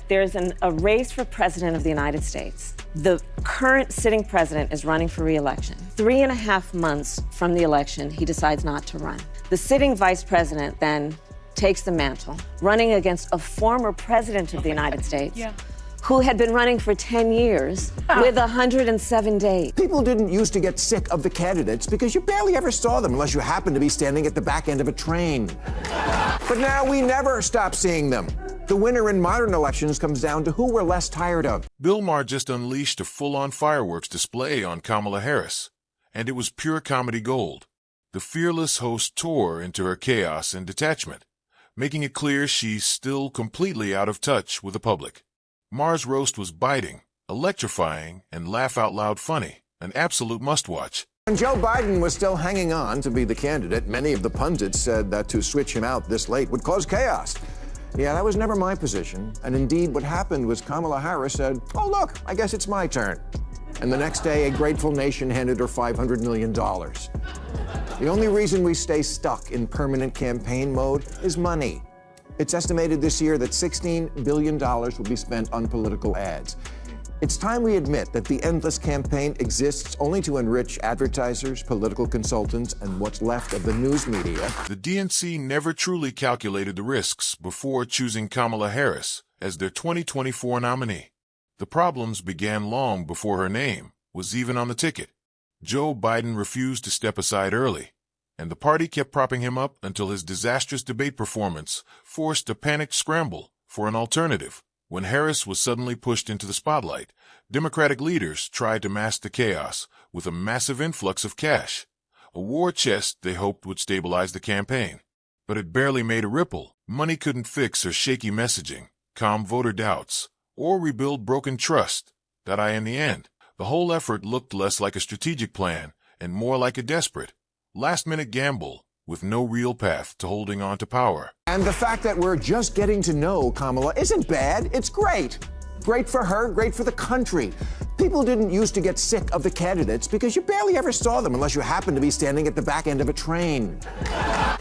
There's a race for president of the United States. The current sitting president is running for re-election. 3.5 months from the election, he decides not to run. The sitting vice president then takes the mantle, running against a former president of the United States who had been running for 10 years with 107 days. People didn't used to get sick of the candidates because you barely ever saw them unless you happened to be standing at the back end of a train. But now we never stop seeing them. The winner in modern elections comes down to who we're less tired of. Bill Maher just unleashed a full-on fireworks display on Kamala Harris, and it was pure comedy gold. The fearless host tore into her chaos and detachment, making it clear she's still completely out of touch with the public. Maher's roast was biting, electrifying, and laugh-out-loud funny, an absolute must-watch. When Joe Biden was still hanging on to be the candidate, many of the pundits said that to switch him out this late would cause chaos. Yeah, that was never my position. And indeed, what happened was Kamala Harris said, "Oh, look, I guess it's my turn." And the next day, a grateful nation handed her $500 million. The only reason we stay stuck in permanent campaign mode is money. It's estimated this year that $16 billion will be spent on political ads. It's time we admit that the endless campaign exists only to enrich advertisers, political consultants, and what's left of the news media. The DNC never truly calculated the risks before choosing Kamala Harris as their 2024 nominee. The problems began long before her name was even on the ticket. Joe Biden refused to step aside early, and the party kept propping him up until his disastrous debate performance forced a panicked scramble for an alternative. When Harris was suddenly pushed into the spotlight, Democratic leaders tried to mask the chaos with a massive influx of cash, a war chest they hoped would stabilize the campaign. But it barely made a ripple. Money couldn't fix her shaky messaging, calm voter doubts, or rebuild broken trust. In the end, the whole effort looked less like a strategic plan and more like a desperate, last-minute gamble with no real path to holding on to power. And the fact that we're just getting to know Kamala isn't bad. It's great. Great for her, great for the country. People didn't used to get sick of the candidates because you barely ever saw them unless you happened to be standing at the back end of a train.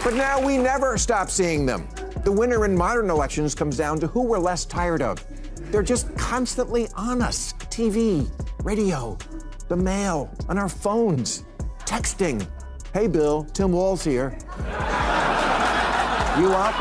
But now we never stop seeing them. The winner in modern elections comes down to who we're less tired of. They're just constantly on us. TV, radio, the mail, on our phones, texting. Hey, Bill, Tim Walz here. You up?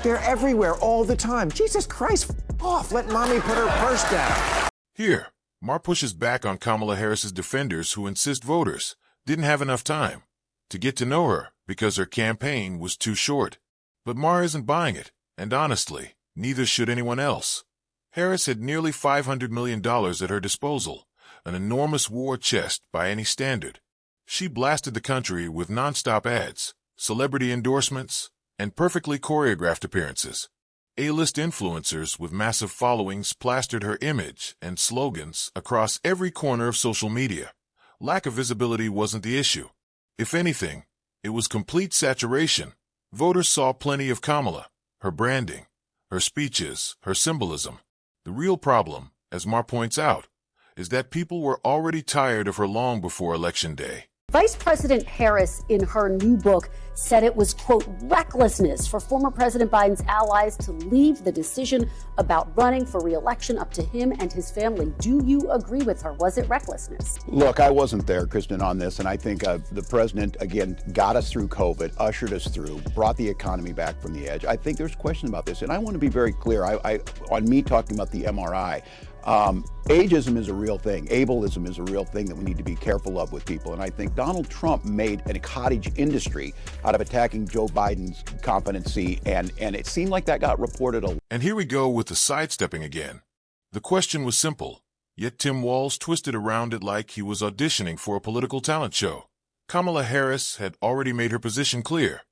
They're everywhere all the time. Jesus Christ, off. Let mommy put her purse down. Here, Maher pushes back on Kamala Harris's defenders who insist voters didn't have enough time to get to know her because her campaign was too short. But Maher isn't buying it, and honestly, neither should anyone else. Harris had nearly $500 million at her disposal, an enormous war chest by any standard. She blasted the country with nonstop ads, celebrity endorsements, and perfectly choreographed appearances. A-list influencers with massive followings plastered her image and slogans across every corner of social media. Lack of visibility wasn't the issue. If anything, it was complete saturation. Voters saw plenty of Kamala, her branding, her speeches, her symbolism. The real problem, as Maher points out, is that people were already tired of her long before Election Day. Vice President Harris, in her new book, said it was, quote, recklessness for former President Biden's allies to leave the decision about running for re-election up to him and his family. Do you agree with her? Was it recklessness? Look, I wasn't there, Kristen, on this, and I think the president, again, got us through COVID, ushered us through, brought the economy back from the edge. I think there's question about this, and I want to be very clear. On me talking about the MRI, ageism is a real thing. Ableism is a real thing that we need to be careful of with people. And I think Donald Trump made a cottage industry out of attacking Joe Biden's competency, and it seemed like that got reported a lot. And here we go with the sidestepping again. The question was simple, yet Tim Walz twisted around it like he was auditioning for a political talent show. Kamala Harris had already made her position clear.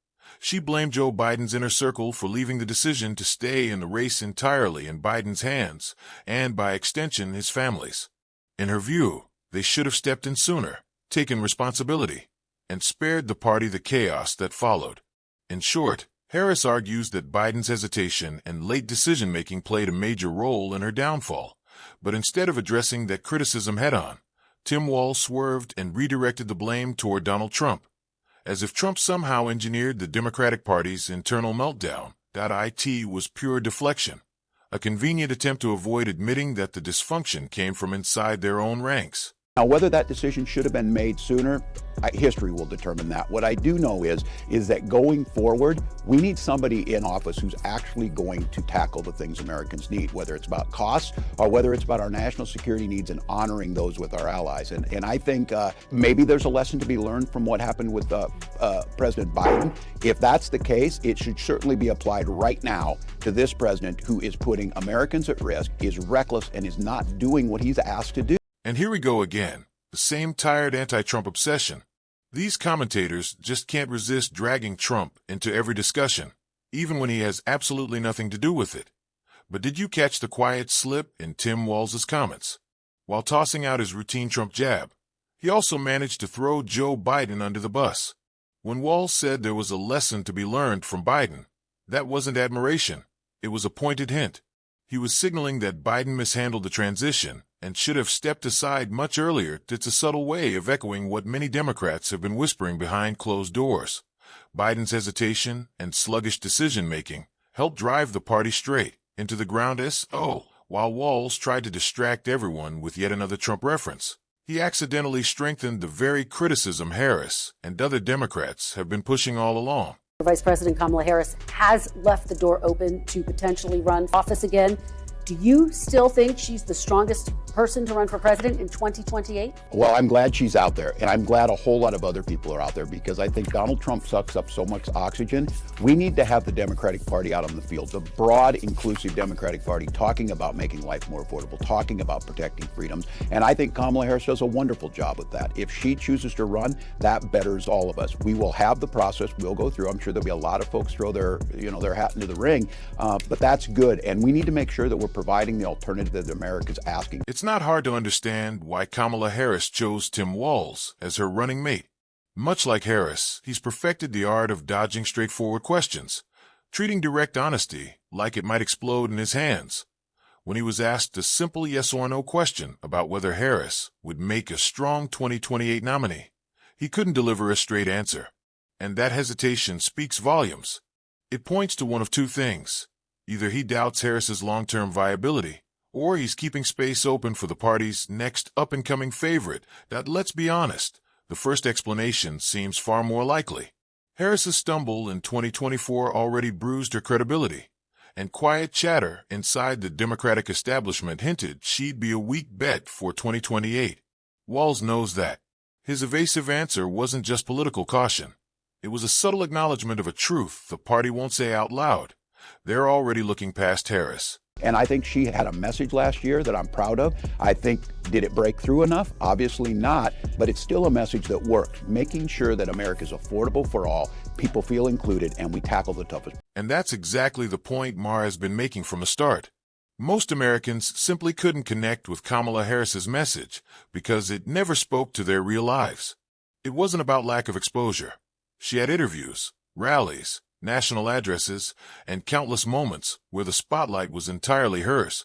She blamed Joe Biden's inner circle for leaving the decision to stay in the race entirely in Biden's hands, and by extension, his family's. In her view, they should have stepped in sooner, taken responsibility, and spared the party the chaos that followed. In short, Harris argues that Biden's hesitation and late decision-making played a major role in her downfall. But instead of addressing that criticism head-on, Tim Walz swerved and redirected the blame toward Donald Trump, as if Trump somehow engineered the Democratic Party's internal meltdown It was pure deflection, a convenient attempt to avoid admitting that the dysfunction came from inside their own ranks. Now, whether that decision should have been made sooner, history will determine that. What I do know is that going forward, we need somebody in office who's actually going to tackle the things Americans need, whether it's about costs or whether it's about our national security needs and honoring those with our allies. And I think maybe there's a lesson to be learned from what happened with President Biden. If that's the case, it should certainly be applied right now to this president who is putting Americans at risk, is reckless, and is not doing what he's asked to do. And here we go again, the same tired anti-Trump obsession. These commentators just can't resist dragging Trump into every discussion, even when he has absolutely nothing to do with it. But did you catch the quiet slip in Tim Walz's comments? While tossing out his routine Trump jab, he also managed to throw Joe Biden under the bus. When Walz said there was a lesson to be learned from Biden, that wasn't admiration, it was a pointed hint. He was signaling that Biden mishandled the transition and should have stepped aside much earlier. It's a subtle way of echoing what many Democrats have been whispering behind closed doors. Biden's hesitation and sluggish decision-making helped drive the party straight into the ground while Walz tried to distract everyone with yet another Trump reference. He accidentally strengthened the very criticism Harris and other Democrats have been pushing all along. Vice President Kamala Harris has left the door open to potentially run office again. Do you still think she's the strongest person to run for president in 2028? Well, I'm glad she's out there, and I'm glad a whole lot of other people are out there, because I think Donald Trump sucks up so much oxygen. We need to have the Democratic Party out on the field, the broad, inclusive Democratic Party, talking about making life more affordable, talking about protecting freedoms, and I think Kamala Harris does a wonderful job with that. If she chooses to run, that betters all of us. We will have the process we'll go through. I'm sure there'll be a lot of folks throw their hat into the ring, but that's good, and we need to make sure that we're providing the alternative that America's asking. It's not hard to understand why Kamala Harris chose Tim Walz as her running mate. Much like Harris, he's perfected the art of dodging straightforward questions, treating direct honesty like it might explode in his hands. When he was asked a simple yes or no question about whether Harris would make a strong 2028 nominee, he couldn't deliver a straight answer. And that hesitation speaks volumes. It points to one of two things. Either he doubts Harris's long-term viability, or he's keeping space open for the party's next up-and-coming favorite. That, let's be honest, the first explanation seems far more likely. Harris's stumble in 2024 already bruised her credibility, and quiet chatter inside the Democratic establishment hinted she'd be a weak bet for 2028. Walz knows that. His evasive answer wasn't just political caution. It was a subtle acknowledgement of a truth the party won't say out loud. They're already looking past Harris. And I think she had a message last year that I'm proud of. I think, did it break through enough? Obviously not, but it's still a message that worked, making sure that America is affordable for all, people feel included, and we tackle the toughest. And that's exactly the point Maher has been making from the start. Most Americans simply couldn't connect with Kamala Harris's message because it never spoke to their real lives. It wasn't about lack of exposure. She had interviews, rallies, national addresses, and countless moments where the spotlight was entirely hers.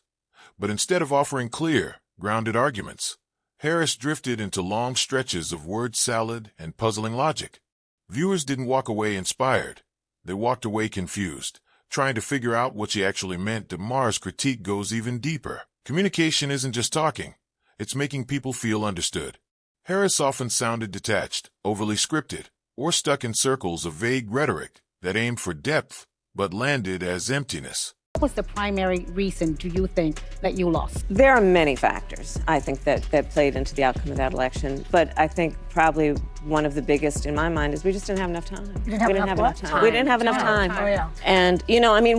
But instead of offering clear, grounded arguments, Harris drifted into long stretches of word salad and puzzling logic. Viewers didn't walk away inspired. They walked away confused, trying to figure out what she actually meant. Maher's critique goes even deeper. Communication isn't just talking. It's making people feel understood. Harris often sounded detached, overly scripted, or stuck in circles of vague rhetoric that aimed for depth, but landed as emptiness. What was the primary reason, do you think, that you lost? There are many factors, I think, that played into the outcome of that election. But I think probably one of the biggest in my mind is we just didn't have enough time. We didn't have enough time. We didn't have enough time. Oh, yeah. And,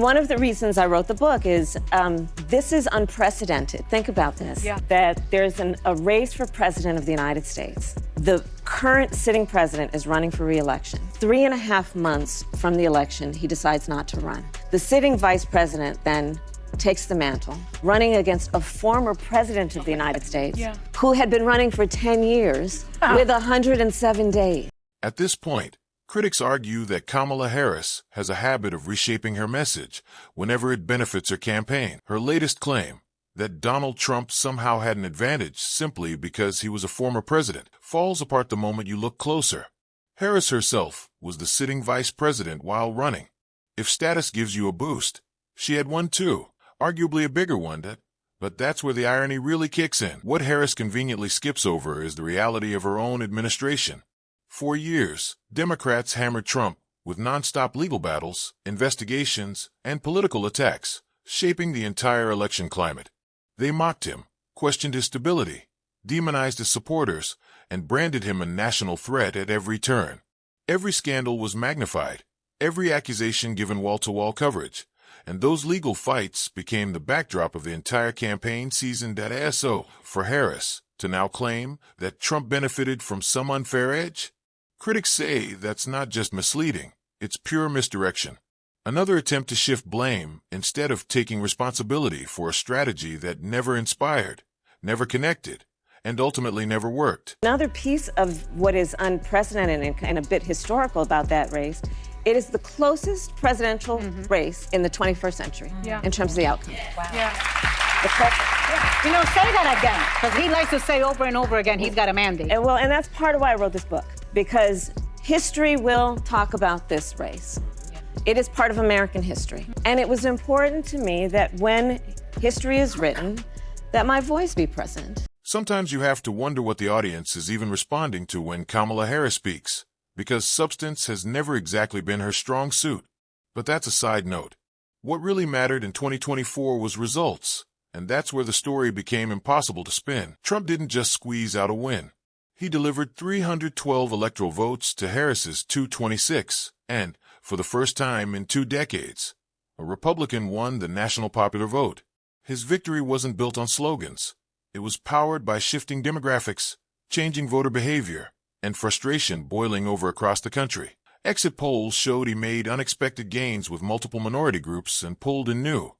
one of the reasons I wrote the book is this is unprecedented. Think about this, that there's a race for president of the United States. The current sitting president is running for re-election. 3.5 months from the election, he decides not to run. The sitting vice president then takes the mantle, running against a former president of the United States who had been running for 10 years with 107 days. At this point, critics argue that Kamala Harris has a habit of reshaping her message whenever it benefits her campaign. Her latest claim, that Donald Trump somehow had an advantage simply because he was a former president, falls apart the moment you look closer. Harris herself was the sitting vice president while running. If status gives you a boost, she had one too, arguably a bigger one, but that's where the irony really kicks in. What Harris conveniently skips over is the reality of her own administration. For years, Democrats hammered Trump with nonstop legal battles, investigations, and political attacks, shaping the entire election climate. They mocked him, questioned his stability, demonized his supporters, and branded him a national threat at every turn. Every scandal was magnified, every accusation given wall-to-wall coverage, and those legal fights became the backdrop of the entire campaign season. So, for Harris to now claim that Trump benefited from some unfair edge? Critics say that's not just misleading, it's pure misdirection. Another attempt to shift blame instead of taking responsibility for a strategy that never inspired, never connected, and ultimately never worked. Another piece of what is unprecedented and a bit historical about that race, it is the closest presidential race in the 21st century in terms of the outcome. Wow. You know, say that again, because he likes to say over and over again he's got a mandate. And that's part of why I wrote this book, because history will talk about this race. It is part of American history. And it was important to me that when history is written, that my voice be present. Sometimes you have to wonder what the audience is even responding to when Kamala Harris speaks, because substance has never exactly been her strong suit. But that's a side note. What really mattered in 2024 was results, and that's where the story became impossible to spin. Trump didn't just squeeze out a win. He delivered 312 electoral votes to Harris's 226, and, for the first time in 2 decades, a Republican won the national popular vote. His victory wasn't built on slogans. It was powered by shifting demographics, changing voter behavior, and frustration boiling over across the country. Exit polls showed he made unexpected gains with multiple minority groups and pulled in new,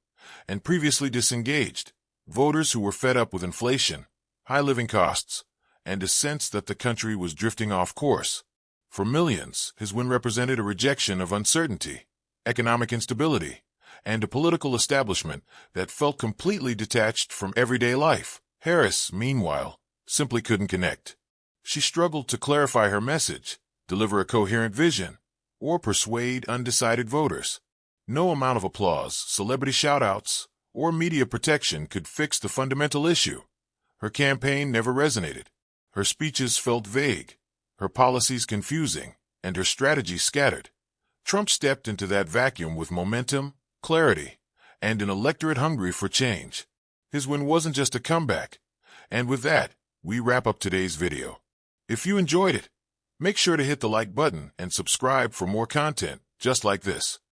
and previously disengaged, voters who were fed up with inflation, high living costs, and a sense that the country was drifting off course. For millions, his win represented a rejection of uncertainty, economic instability, and a political establishment that felt completely detached from everyday life. Harris, meanwhile, simply couldn't connect. She struggled to clarify her message, deliver a coherent vision, or persuade undecided voters. No amount of applause, celebrity shout-outs, or media protection could fix the fundamental issue. Her campaign never resonated. Her speeches felt vague, her policies confusing, and her strategy scattered. Trump stepped into that vacuum with momentum, clarity, and an electorate hungry for change. His win wasn't just a comeback. And with that, we wrap up today's video. If you enjoyed it, make sure to hit the like button and subscribe for more content just like this.